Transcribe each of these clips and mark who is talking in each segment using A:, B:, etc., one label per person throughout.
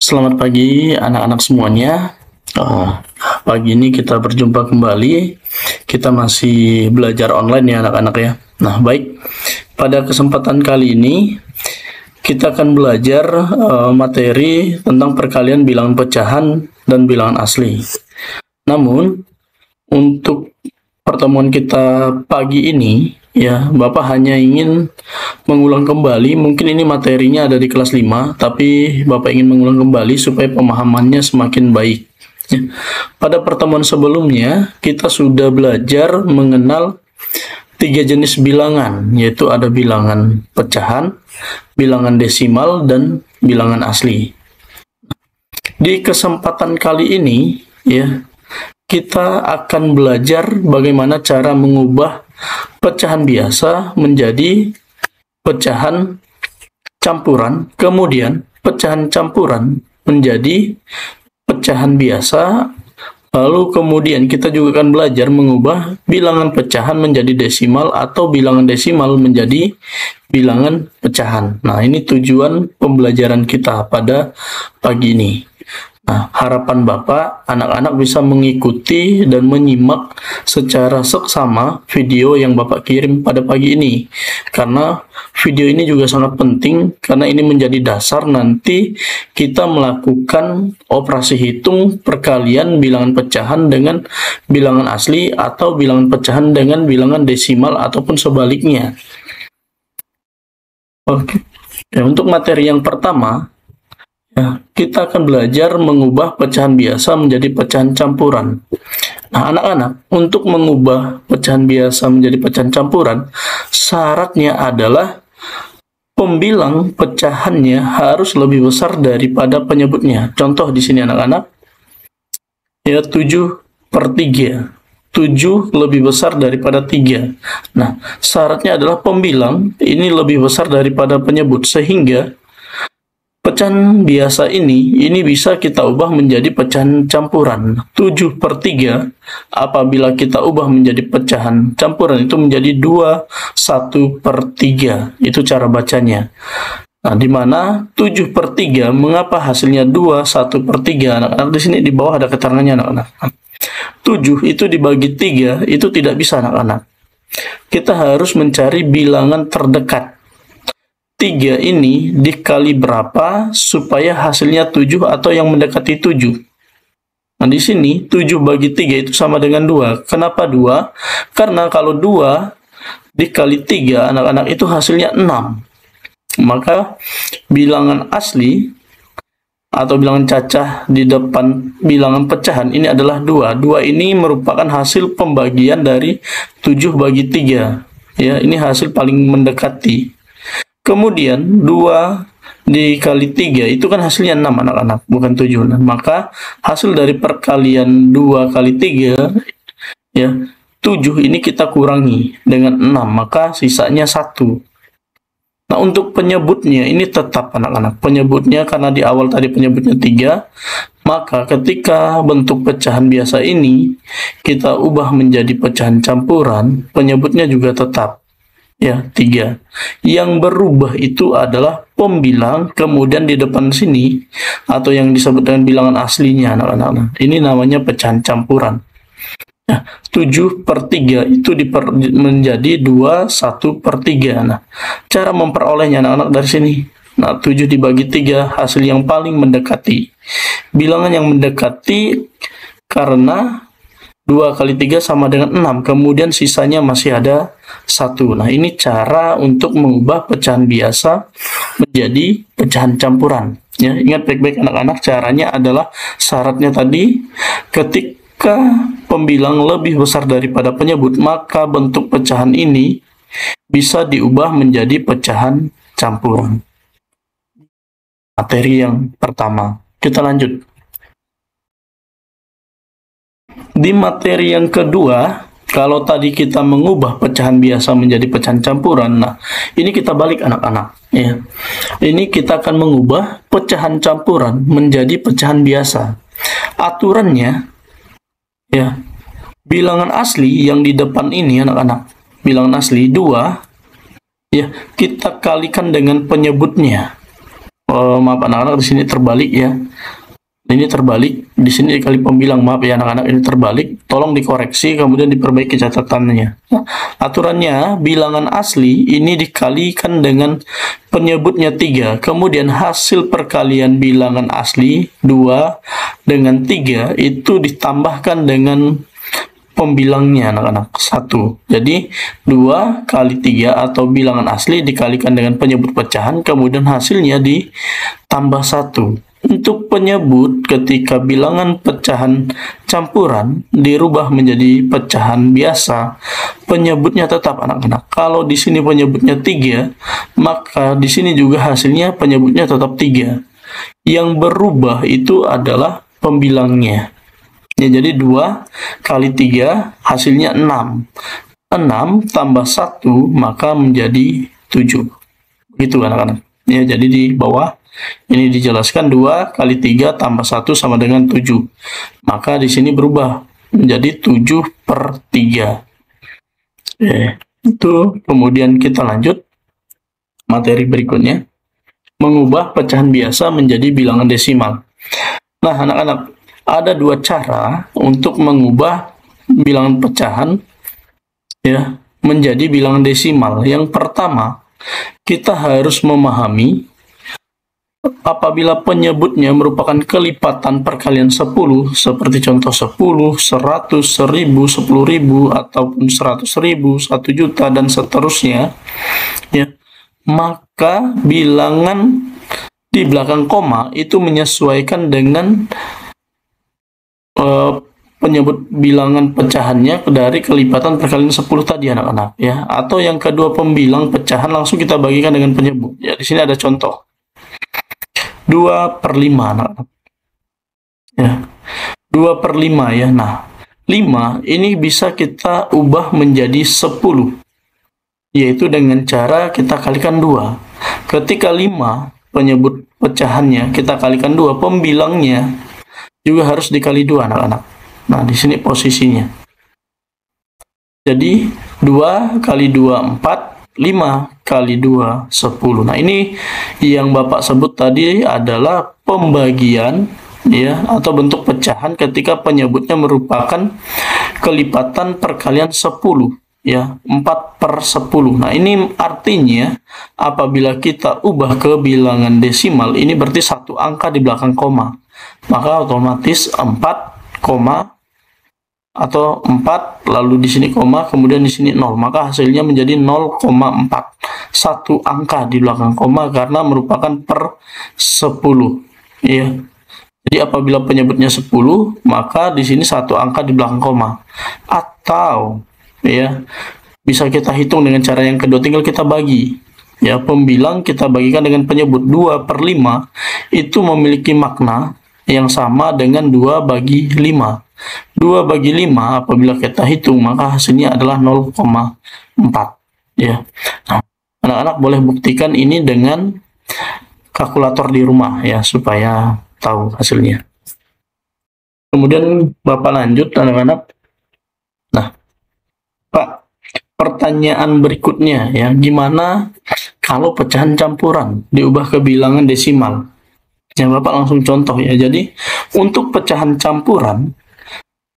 A: Selamat pagi anak-anak semuanya. Pagi ini kita berjumpa kembali. Kita masih belajar online ya anak-anak ya. Nah baik, pada kesempatan kali ini kita akan belajar materi tentang perkalian bilangan pecahan dan bilangan asli. Namun untuk pertemuan kita pagi ini ya, Bapak hanya ingin mengulang kembali, mungkin ini materinya ada di kelas 5, tapi Bapak ingin mengulang kembali supaya pemahamannya semakin baik. Ya. Pada pertemuan sebelumnya, kita sudah belajar mengenal 3 jenis bilangan, yaitu ada bilangan pecahan, bilangan desimal, dan bilangan asli. Di kesempatan kali ini, ya, kita akan belajar bagaimana cara mengubah pecahan biasa menjadi pecahan campuran, kemudian pecahan campuran menjadi pecahan biasa, lalu kemudian kita juga akan belajar mengubah bilangan pecahan menjadi desimal atau bilangan desimal menjadi bilangan pecahan. Nah, ini tujuan pembelajaran kita pada pagi ini. Nah, harapan Bapak, anak-anak bisa mengikuti dan menyimak secara seksama video yang Bapak kirim pada pagi ini. Karena video ini juga sangat penting, karena ini menjadi dasar nanti kita melakukan operasi hitung perkalian bilangan pecahan dengan bilangan asli atau bilangan pecahan dengan bilangan desimal ataupun sebaliknya. Oke. Ya, untuk materi yang pertama, ya, kita akan belajar mengubah pecahan biasa menjadi pecahan campuran. Nah, anak-anak, untuk mengubah pecahan biasa menjadi pecahan campuran, syaratnya adalah pembilang pecahannya harus lebih besar daripada penyebutnya. Contoh di sini anak-anak, ya 7/3. 7 lebih besar daripada 3. Nah, syaratnya adalah pembilang ini lebih besar daripada penyebut, sehingga pecahan biasa ini bisa kita ubah menjadi pecahan campuran. 7/3 apabila kita ubah menjadi pecahan campuran itu menjadi 21/3. Itu cara bacanya. Nah, di mana 7/3, mengapa hasilnya 21/3? Anak-anak di sini di bawah ada keterangannya anak-anak. 7 itu dibagi 3 itu tidak bisa anak-anak. Kita harus mencari bilangan terdekat. 3 ini dikali berapa supaya hasilnya 7 atau yang mendekati 7. Nah, di sini 7 bagi 3 itu sama dengan 2. Kenapa 2? Karena kalau 2 dikali 3, anak-anak, itu hasilnya 6. Maka bilangan asli atau bilangan cacah di depan bilangan pecahan ini adalah 2. 2 ini merupakan hasil pembagian dari 7 bagi 3. Ya, ini hasil paling mendekati. Kemudian 2 dikali 3 itu kan hasilnya 6 anak-anak, bukan 7. Nah, maka hasil dari perkalian 2 kali 3 ya, 7 ini kita kurangi dengan 6, maka sisanya 1. Nah, untuk penyebutnya ini tetap anak-anak. Penyebutnya karena di awal tadi penyebutnya 3, maka ketika bentuk pecahan biasa ini kita ubah menjadi pecahan campuran, penyebutnya juga tetap. Ya, 3. Yang berubah itu adalah pembilang, kemudian di depan sini, atau yang disebut dengan bilangan aslinya, anak-anak. Ini namanya pecahan campuran. Nah, 7/3 itu menjadi 21/3. Nah, cara memperolehnya anak-anak dari sini. Nah, 7 dibagi 3, hasil yang paling mendekati. Bilangan yang mendekati karena 2 kali 3 sama dengan 6, kemudian sisanya masih ada 1. Nah, ini cara untuk mengubah pecahan biasa menjadi pecahan campuran. Ya, ingat baik-baik anak-anak, caranya adalah syaratnya tadi, ketika pembilang lebih besar daripada penyebut, maka bentuk pecahan ini bisa diubah menjadi pecahan campuran. Materi yang pertama. Kita lanjut. Di materi yang kedua, kalau tadi kita mengubah pecahan biasa menjadi pecahan campuran, nah ini kita balik anak-anak. Ya. Ini kita akan mengubah pecahan campuran menjadi pecahan biasa. Aturannya, ya, bilangan asli yang di depan ini anak-anak, bilangan asli 2, ya, kita kalikan dengan penyebutnya. Maaf anak-anak, di sini terbalik ya. Ini terbalik, di sini dikali pembilang, maaf ya anak-anak, ini terbalik, tolong dikoreksi kemudian diperbaiki catatannya. Nah, aturannya bilangan asli ini dikalikan dengan penyebutnya 3, kemudian hasil perkalian bilangan asli 2 dengan 3 itu ditambahkan dengan pembilangnya anak-anak 1. Jadi 2 kali 3 atau bilangan asli dikalikan dengan penyebut pecahan, kemudian hasilnya ditambah 1. Untuk penyebut ketika bilangan pecahan campuran dirubah menjadi pecahan biasa, penyebutnya tetap anak-anak. Kalau di sini penyebutnya 3, maka di sini juga hasilnya penyebutnya tetap 3. Yang berubah itu adalah pembilangnya. Ya, jadi 2 kali 3 hasilnya 6. 6 tambah 1 maka menjadi 7. Begitu anak-anak. Ya, jadi di bawah ini dijelaskan 2 kali 3 tambah 1 sama dengan 7. Maka di sini berubah menjadi 7/3. Itu kemudian kita lanjut materi berikutnya. Mengubah pecahan biasa menjadi bilangan desimal. Nah, anak-anak, ada 2 cara untuk mengubah bilangan pecahan ya menjadi bilangan desimal. Yang pertama, kita harus memahami apabila penyebutnya merupakan kelipatan perkalian 10, seperti contoh 10, 100, 1000, 10.000, ataupun 100.000, 1 juta, dan seterusnya, ya, maka bilangan di belakang koma itu menyesuaikan dengan penyebut bilangan pecahannya dari kelipatan perkalian 10 tadi anak-anak ya. Atau yang kedua, pembilang pecahan langsung kita bagikan dengan penyebut. Ya, di sini ada contoh. 2/5 anak-anak. Ya. 2/5 ya. Nah, 5 ini bisa kita ubah menjadi 10. Yaitu dengan cara kita kalikan 2. Ketika 5 penyebut pecahannya kita kalikan 2, pembilangnya juga harus dikali 2 anak-anak. Nah, di sini posisinya. Jadi 2 kali 2 4, 5 kali 2 10. Nah, ini yang Bapak sebut tadi adalah pembagian ya atau bentuk pecahan ketika penyebutnya merupakan kelipatan perkalian 10 ya, 4/10. Nah, ini artinya apabila kita ubah ke bilangan desimal, ini berarti 1 angka di belakang koma. Maka otomatis 4, atau 4 lalu di sini koma kemudian di sini 0, maka hasilnya menjadi 0,4, 1 angka di belakang koma karena merupakan per 10 ya. Jadi apabila penyebutnya 10 maka di sini 1 angka di belakang koma. Atau ya bisa kita hitung dengan cara yang kedua, tinggal kita bagi ya, pembilang kita bagikan dengan penyebut. 2/5 itu memiliki makna yang sama dengan 2/5. 2/5 apabila kita hitung maka hasilnya adalah 0,4 ya. Nah, anak-anak boleh buktikan ini dengan kalkulator di rumah ya supaya tahu hasilnya. Kemudian Bapak lanjut anak-anak. Nah, Pak, pertanyaan berikutnya ya, gimana kalau pecahan campuran diubah ke bilangan desimal? Ya, Bapak langsung contoh ya. Jadi untuk pecahan campuran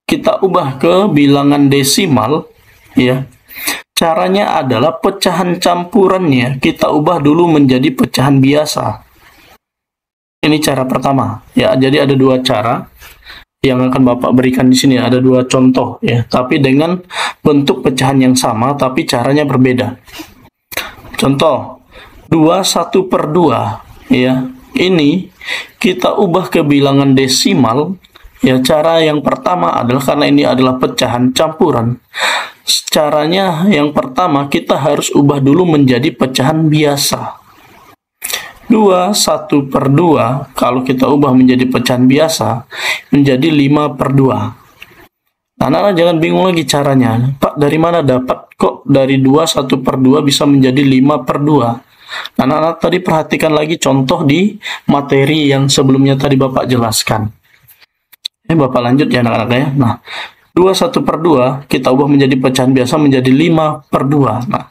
A: kita ubah ke bilangan desimal ya. Caranya adalah pecahan campurannya kita ubah dulu menjadi pecahan biasa. Ini cara pertama ya. Jadi ada 2 cara yang akan Bapak berikan di sini, ada 2 contoh ya, tapi dengan bentuk pecahan yang sama tapi caranya berbeda. Contoh 21/2 ya. Ini kita ubah ke bilangan desimal. Ya, cara yang pertama adalah karena ini adalah pecahan campuran. Caranya yang pertama kita harus ubah dulu menjadi pecahan biasa. 21/2 kalau kita ubah menjadi pecahan biasa menjadi 5/2. Nah, jangan bingung lagi caranya. Pak, dari mana dapat kok dari 21/2 bisa menjadi 5/2? Anak-anak tadi perhatikan lagi contoh di materi yang sebelumnya tadi Bapak jelaskan. Ini Bapak lanjut ya anak-anak ya. Nah, 21/2 kita ubah menjadi pecahan biasa menjadi 5/2. Nah,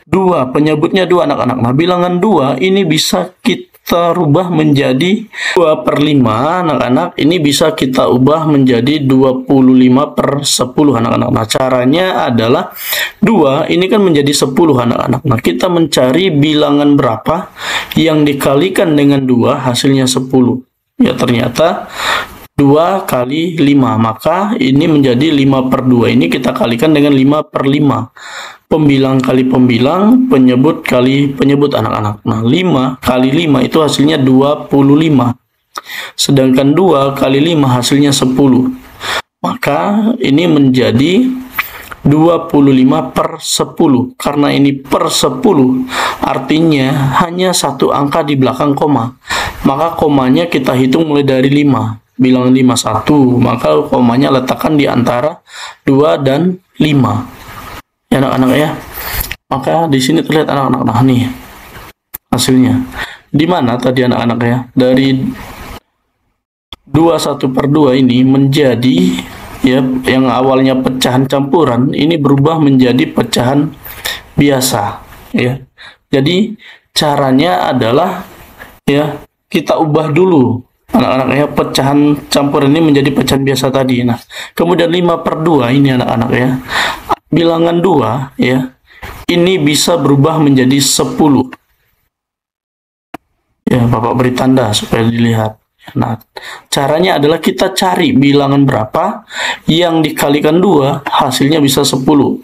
A: 2 penyebutnya 2 anak-anak. Nah, bilangan 2 ini bisa kita kita rubah menjadi 2/5 anak-anak, ini bisa kita ubah menjadi 25/10 anak-anak. Nah, caranya adalah 2 ini kan menjadi 10 anak-anak. Nah, kita mencari bilangan berapa yang dikalikan dengan 2 hasilnya 10. Ya, ternyata 2 kali 5, maka ini menjadi 5/2. Ini kita kalikan dengan 5/5. Pembilang kali pembilang, penyebut kali penyebut anak-anak. Nah, 5 kali 5 itu hasilnya 25. Sedangkan 2 kali 5 hasilnya 10. Maka ini menjadi 25/10. Karena ini per 10, artinya hanya satu angka di belakang koma. Maka komanya kita hitung mulai dari 5. Bilangan 5 1, maka komanya letakkan di antara 2 dan 5. Ya anak-anak ya. Maka di sini terlihat anak-anak. Nah, nih hasilnya. Di mana tadi anak-anak ya? Dari 21/2 ini menjadi ya, yang awalnya pecahan campuran ini berubah menjadi pecahan biasa ya. Jadi caranya adalah ya, kita ubah dulu anak-anak ya, pecahan campuran ini menjadi pecahan biasa tadi. Nah, kemudian 5/2 ini anak-anak ya, bilangan 2 ya, ini bisa berubah menjadi 10 ya. Bapak beri tanda supaya dilihat. Nah, caranya adalah kita cari bilangan berapa yang dikalikan 2 hasilnya bisa 10.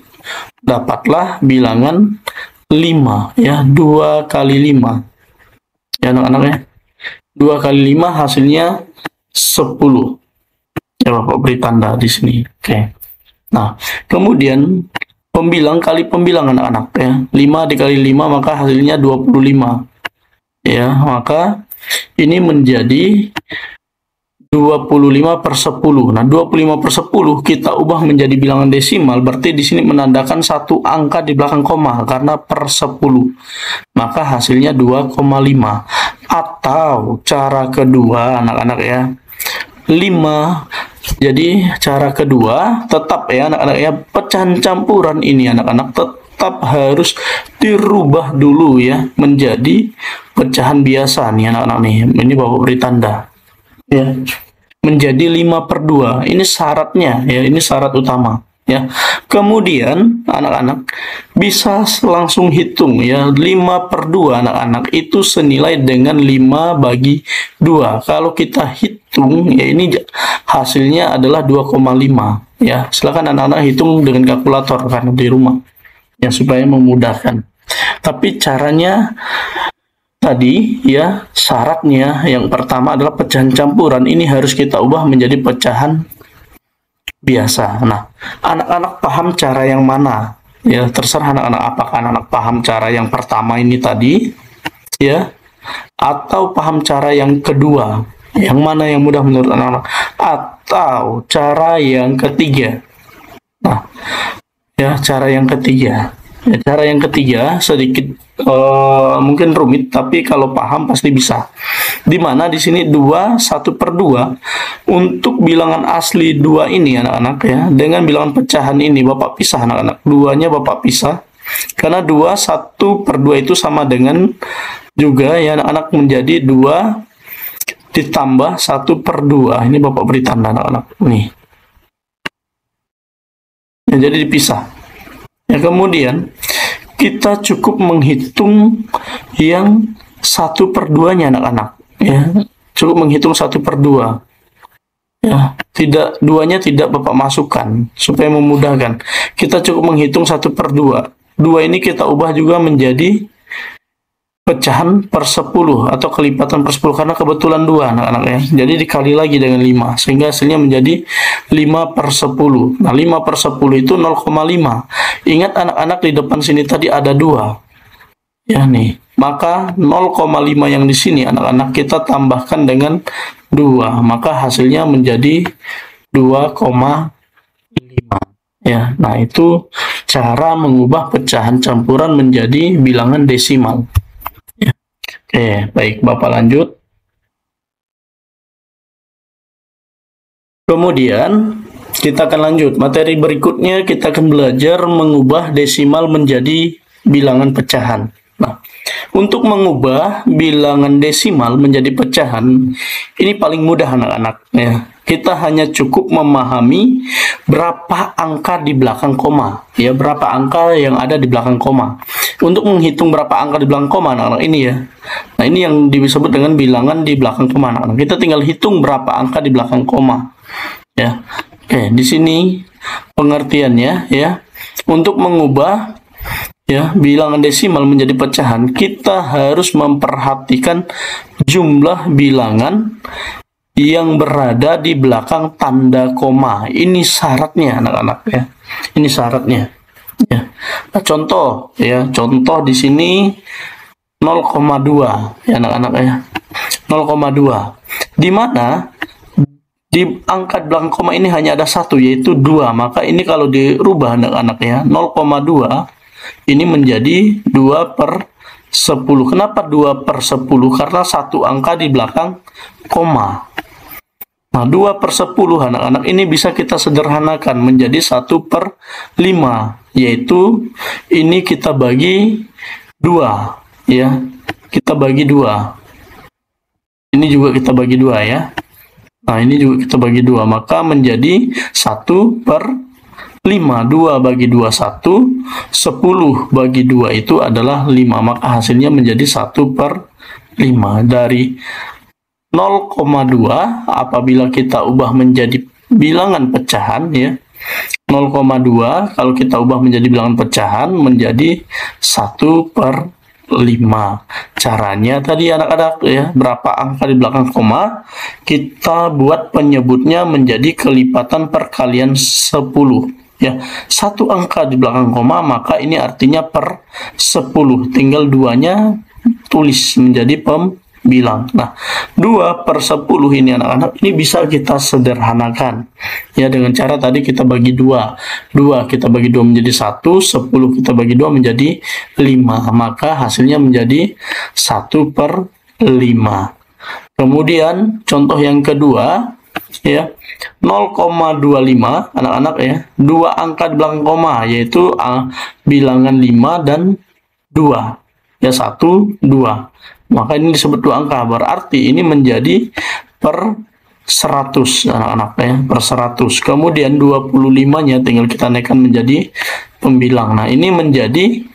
A: Dapatlah bilangan 5 ya, 2 kali 5 ya anak-anak ya. 2 kali 5 hasilnya 10. Ya, Bapak beri tanda di sini. Oke. Nah, kemudian pembilang kali pembilang anak-anak ya. 5 dikali 5 maka hasilnya 25. Ya, maka ini menjadi 25/10. Nah, 25/10 kita ubah menjadi bilangan desimal, berarti di sini menandakan satu angka di belakang koma karena per 10. Maka hasilnya 2,5. Atau cara kedua anak-anak ya, 5. Jadi cara kedua tetap ya anak-anak ya, pecahan campuran ini anak-anak tetap harus dirubah dulu ya menjadi pecahan biasa nih anak-anak nih. Ini Bapak beri tanda ya, menjadi 5/2. Ini syaratnya ya, ini syarat utama ya. Kemudian anak-anak bisa langsung hitung ya, 5/2 anak-anak itu senilai dengan 5 bagi 2. Kalau kita hitung ya, ini hasilnya adalah 2,5 ya. Silakan anak-anak hitung dengan kalkulator kan di rumah ya, supaya memudahkan. Tapi caranya tadi ya, syaratnya yang pertama adalah pecahan campuran ini harus kita ubah menjadi pecahan biasa. Nah, anak-anak paham cara yang mana? Ya, terserah anak-anak, apakah anak-anak paham cara yang pertama ini tadi ya, atau paham cara yang kedua. Yang mana yang mudah menurut anak-anak? Atau cara yang ketiga. Nah, ya cara yang ketiga. Ya, cara yang ketiga sedikit mungkin rumit, tapi kalau paham pasti bisa. Dimana di sini 2 1/2 untuk bilangan asli 2 ini anak-anak ya, dengan bilangan pecahan ini Bapak pisah anak-anak. 2-nya Bapak pisah karena 2 1/2 itu sama dengan juga ya anak-anak menjadi 2 ditambah 1/2. Ini Bapak beri tanda anak-anak nih ya, jadi dipisah ya. Kemudian kita cukup menghitung yang 1/2-nya anak-anak ya, cukup menghitung 1/2 ya, tidak 2-nya tidak Bapak masukkan supaya memudahkan. Kita cukup menghitung 1/2. 2 ini kita ubah juga menjadi pecahan per 10 atau kelipatan per 10 karena kebetulan 2 anak-anak ya. Jadi dikali lagi dengan 5 sehingga hasilnya menjadi 5/10. Nah, 5/10 itu 0,5. Ingat anak-anak di depan sini tadi ada 2. Ya nih. Maka 0,5 yang di sini anak-anak kita tambahkan dengan 2, maka hasilnya menjadi 2,5 ya. Nah, itu cara mengubah pecahan campuran menjadi bilangan desimal. Oke, baik, Bapak lanjut. Kemudian kita akan lanjut. Materi berikutnya kita akan belajar mengubah desimal menjadi bilangan pecahan. Nah, Untuk mengubah bilangan desimal menjadi pecahan, ini paling mudah anak-anak ya. Kita hanya cukup memahami berapa angka di belakang koma, ya, berapa angka yang ada di belakang koma. Untuk menghitung berapa angka di belakang koma, anak-anak, ini ya. Nah, ini yang disebut dengan bilangan di belakang koma, anak-anak. Kita tinggal hitung berapa angka di belakang koma, ya. Oke, di sini pengertiannya ya. Untuk mengubah ya bilangan desimal menjadi pecahan, kita harus memperhatikan jumlah bilangan yang berada di belakang tanda koma. Ini syaratnya anak-anak ya. Ini syaratnya. Ya. Nah, contoh ya, contoh di sini 0,2 ya anak-anak ya. 0,2. Di mana di angka belakang koma ini hanya ada satu, yaitu 2. Maka ini kalau dirubah anak-anak ya, 0,2 ini menjadi 2/10. Kenapa 2/10? Karena satu angka di belakang koma. Nah, 2/10 anak-anak ini bisa kita sederhanakan menjadi 1/5, yaitu ini kita bagi 2 ya. Kita bagi 2. Ini juga kita bagi 2 ya. Nah, ini juga kita bagi 2, maka menjadi 1/5. 2 bagi 2 1, 10 bagi 2 itu adalah 5, maka hasilnya menjadi 1/5. Dari 0,2 apabila kita ubah menjadi bilangan pecahan ya, 0,2 kalau kita ubah menjadi bilangan pecahan menjadi 1/5. Caranya tadi anak-anak ya, berapa angka di belakang koma, kita buat penyebutnya menjadi kelipatan perkalian 10 ya. Satu angka di belakang koma, maka ini artinya per 10, tinggal duanya tulis menjadi pembilang. Nah, 2/10 ini anak-anak ini bisa kita sederhanakan ya, dengan cara tadi kita bagi 2. 2 kita bagi 2 menjadi 1, 10 kita bagi 2 menjadi 5, maka hasilnya menjadi 1/5. Kemudian contoh yang kedua ya, 0,25 anak-anak ya, 2 angka di belakang koma, yaitu bilangan 5 dan 2 ya, 1, 2. Maka ini disebut 2 angka, berarti ini menjadi per 100 anak-anak ya, per 100. Kemudian 25-nya tinggal kita naikkan menjadi pembilang. Nah, ini menjadi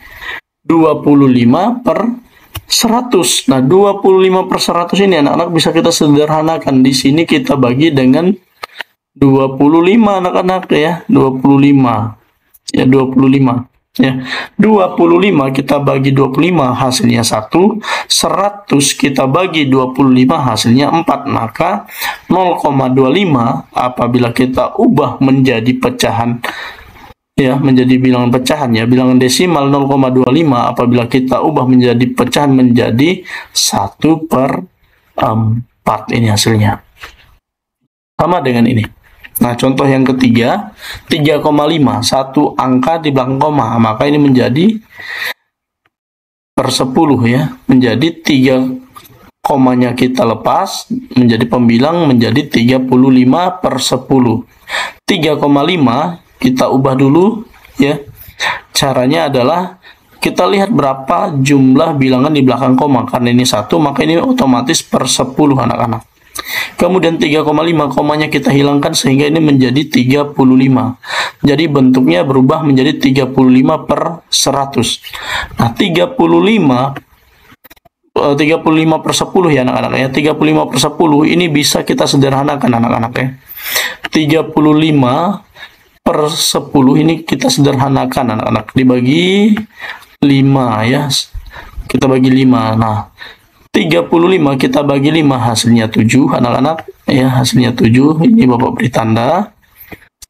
A: 25/100. Nah, 25/100 ini anak-anak bisa kita sederhanakan. Di sini kita bagi dengan 25 anak-anak ya, 25 ya, 25 ya. 25 kita bagi 25 hasilnya 1, 100 kita bagi 25 hasilnya 4, maka 0,25 apabila kita ubah menjadi pecahan ya, menjadi bilangan pecahan ya, bilangan desimal 0,25 apabila kita ubah menjadi pecahan menjadi 1/4 ini hasilnya. Sama dengan ini. Nah, contoh yang ketiga, 3,5, satu angka di belakang koma, maka ini menjadi per 10 ya, menjadi 3 komanya kita lepas menjadi pembilang menjadi 35/10. 3,5 kita ubah dulu ya. Caranya adalah kita lihat berapa jumlah bilangan di belakang koma, karena ini 1 maka ini otomatis per 10 anak-anak. Kemudian 3,5 komanya kita hilangkan sehingga ini menjadi 35. Jadi bentuknya berubah menjadi 35/100. Nah, 35/10 ya anak-anak ya. 35/10 ini bisa kita sederhanakan anak-anak ya. 35/10 ini kita sederhanakan anak-anak, dibagi 5 ya. Kita bagi 5. Nah, 35 kita bagi 5 hasilnya 7 anak-anak ya, hasilnya 7. Ini Bapak beri tanda.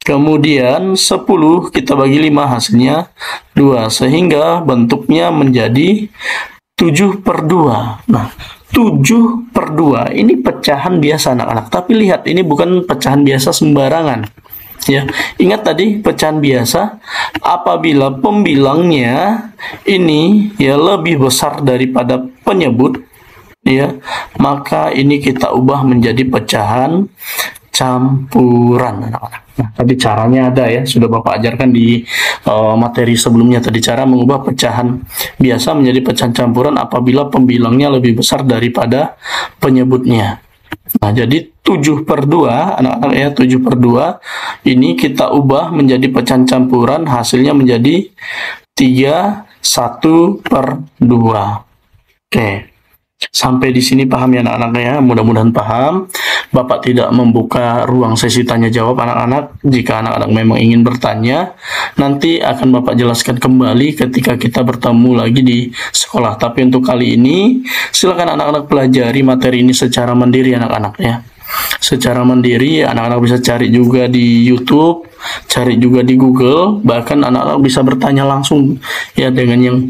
A: Kemudian 10 kita bagi 5 hasilnya 2, sehingga bentuknya menjadi 7/2. Nah, 7/2 ini pecahan biasa anak-anak, tapi lihat ini bukan pecahan biasa sembarangan ya. Ingat tadi pecahan biasa apabila pembilangnya ini ya lebih besar daripada penyebut ya, maka ini kita ubah menjadi pecahan. campuran anak-anak. Nah, tadi caranya ada ya, sudah Bapak ajarkan di materi sebelumnya tadi, cara mengubah pecahan biasa menjadi pecahan campuran apabila pembilangnya lebih besar daripada penyebutnya. Nah, jadi 7/2 anak-anak ya, 7/2 ini kita ubah menjadi pecahan campuran, hasilnya menjadi 3/1/2. Oke. Sampai di sini paham ya anak-anak ya, mudah-mudahan paham. Bapak tidak membuka ruang sesi tanya jawab anak-anak. Jika anak-anak memang ingin bertanya, nanti akan Bapak jelaskan kembali ketika kita bertemu lagi di sekolah. Tapi untuk kali ini, silakan anak-anak pelajari materi ini secara mandiri anak-anak ya. Secara mandiri, anak-anak bisa cari juga di YouTube, cari juga di Google, bahkan anak-anak bisa bertanya langsung ya dengan yang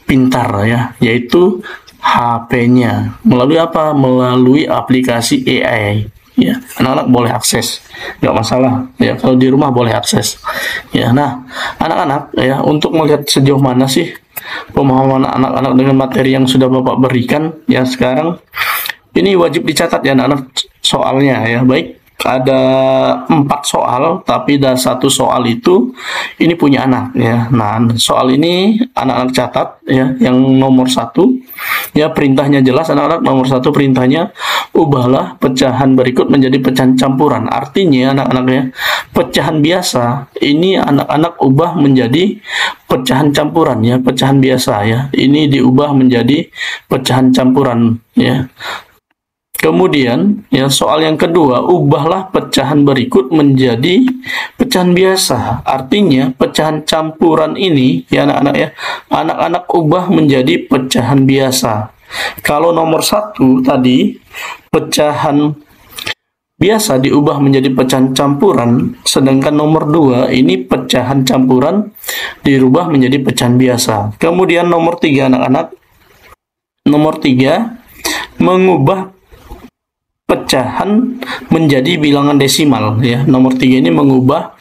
A: pintar ya, yaitu HP-nya. Melalui apa? Melalui aplikasi AI. Ya, anak-anak boleh akses, nggak masalah. Ya, kalau di rumah boleh akses. Ya, nah, anak-anak ya, untuk melihat sejauh mana sih pemahaman anak-anak dengan materi yang sudah Bapak berikan ya sekarang, ini wajib dicatat ya anak-anak soalnya ya. Baik, ada 4 soal, tapi ada 1 soal itu ini punya anak ya. Nah, soal ini anak-anak catat ya, yang nomor 1 ya, perintahnya jelas anak-anak. Nomor 1 perintahnya, ubahlah pecahan berikut menjadi pecahan campuran. Artinya anak-anak ya, pecahan biasa ini anak-anak ubah menjadi pecahan campuran ya, pecahan biasa ya. Ini diubah menjadi pecahan campuran ya. Kemudian, ya soal yang kedua, ubahlah pecahan berikut menjadi pecahan biasa. Artinya, pecahan campuran ini, ya anak-anak ya, anak-anak ubah menjadi pecahan biasa. Kalau nomor 1 tadi, pecahan biasa diubah menjadi pecahan campuran, sedangkan nomor 2 ini pecahan campuran dirubah menjadi pecahan biasa. Kemudian nomor 3 anak-anak, nomor 3, mengubah pecahan menjadi bilangan desimal ya. Nomor 3 ini mengubah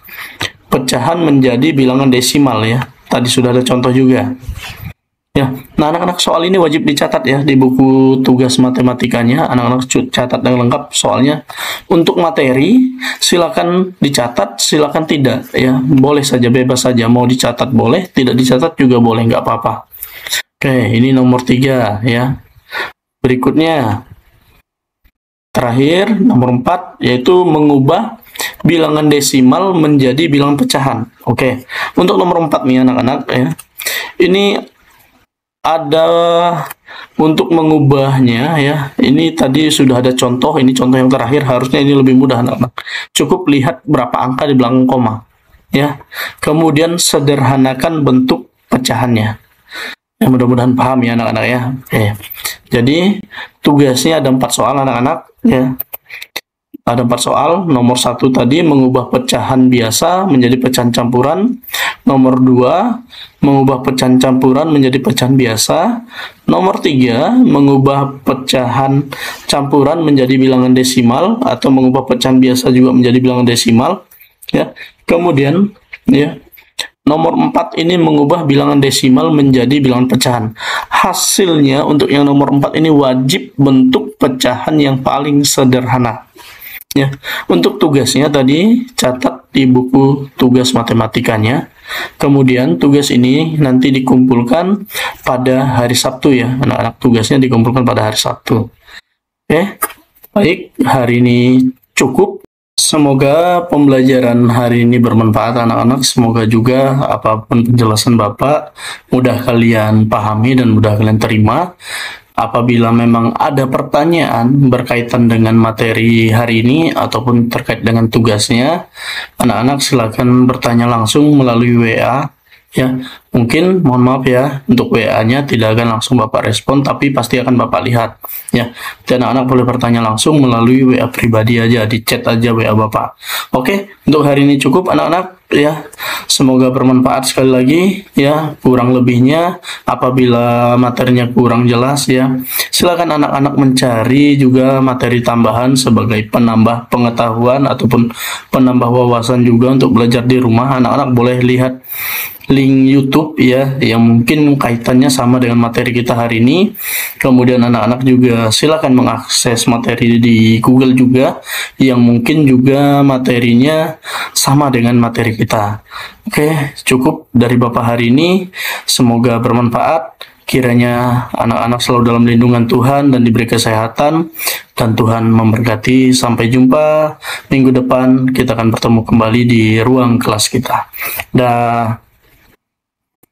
A: pecahan menjadi bilangan desimal ya. Tadi sudah ada contoh juga. Ya. Nah, anak-anak soal ini wajib dicatat ya di buku tugas matematikanya. Anak-anak catat dengan lengkap soalnya. Untuk materi silakan dicatat, silakan tidak ya. Boleh saja, bebas saja, mau dicatat boleh, tidak dicatat juga boleh, nggak apa-apa. Oke, ini nomor 3 ya. Berikutnya terakhir, nomor 4, yaitu mengubah bilangan desimal menjadi bilangan pecahan. Oke, untuk nomor 4 nih anak-anak ya, ini ada untuk mengubahnya ya. Ini tadi sudah ada contoh, ini contoh yang terakhir, harusnya ini lebih mudah anak-anak. Cukup lihat berapa angka di belakang koma ya. Kemudian sederhanakan bentuk pecahannya. Ya, mudah-mudahan paham ya anak-anak ya. Oke. Jadi tugasnya ada 4 soal anak-anak ya. Ada 4 soal. Nomor 1 tadi mengubah pecahan biasa menjadi pecahan campuran. Nomor 2 mengubah pecahan campuran menjadi pecahan biasa. Nomor 3 mengubah pecahan campuran menjadi bilangan desimal, atau mengubah pecahan biasa juga menjadi bilangan desimal ya. Kemudian ya, nomor 4 ini mengubah bilangan desimal menjadi bilangan pecahan. Hasilnya untuk yang nomor 4 ini wajib bentuk pecahan yang paling sederhana. Ya, untuk tugasnya tadi catat di buku tugas matematikanya. Kemudian tugas ini nanti dikumpulkan pada hari Sabtu ya. Anak-anak tugasnya dikumpulkan pada hari Sabtu. Oke, baik, hari ini cukup. Semoga pembelajaran hari ini bermanfaat anak-anak. Semoga juga apapun penjelasan Bapak mudah kalian pahami dan mudah kalian terima. Apabila memang ada pertanyaan berkaitan dengan materi hari ini ataupun terkait dengan tugasnya, anak-anak silakan bertanya langsung melalui WA. Ya, mungkin mohon maaf ya, untuk WA-nya tidak akan langsung Bapak respon, tapi pasti akan Bapak lihat ya. Dan anak-anak boleh bertanya langsung melalui WA pribadi aja, di chat aja WA Bapak. Oke, untuk hari ini cukup anak-anak ya. Semoga bermanfaat sekali lagi ya. Kurang lebihnya apabila materinya kurang jelas ya, silakan anak-anak mencari juga materi tambahan sebagai penambah pengetahuan ataupun penambah wawasan juga untuk belajar di rumah. Anak-anak boleh lihat link YouTube ya, yang mungkin kaitannya sama dengan materi kita hari ini. Kemudian anak-anak juga silakan mengakses materi di Google juga, yang mungkin juga materinya sama dengan materi kita. Oke, cukup dari Bapak hari ini. Semoga bermanfaat. Kiranya anak-anak selalu dalam lindungan Tuhan dan diberi kesehatan, dan Tuhan memberkati. Sampai jumpa minggu depan, kita akan bertemu kembali di ruang kelas kita. Dah.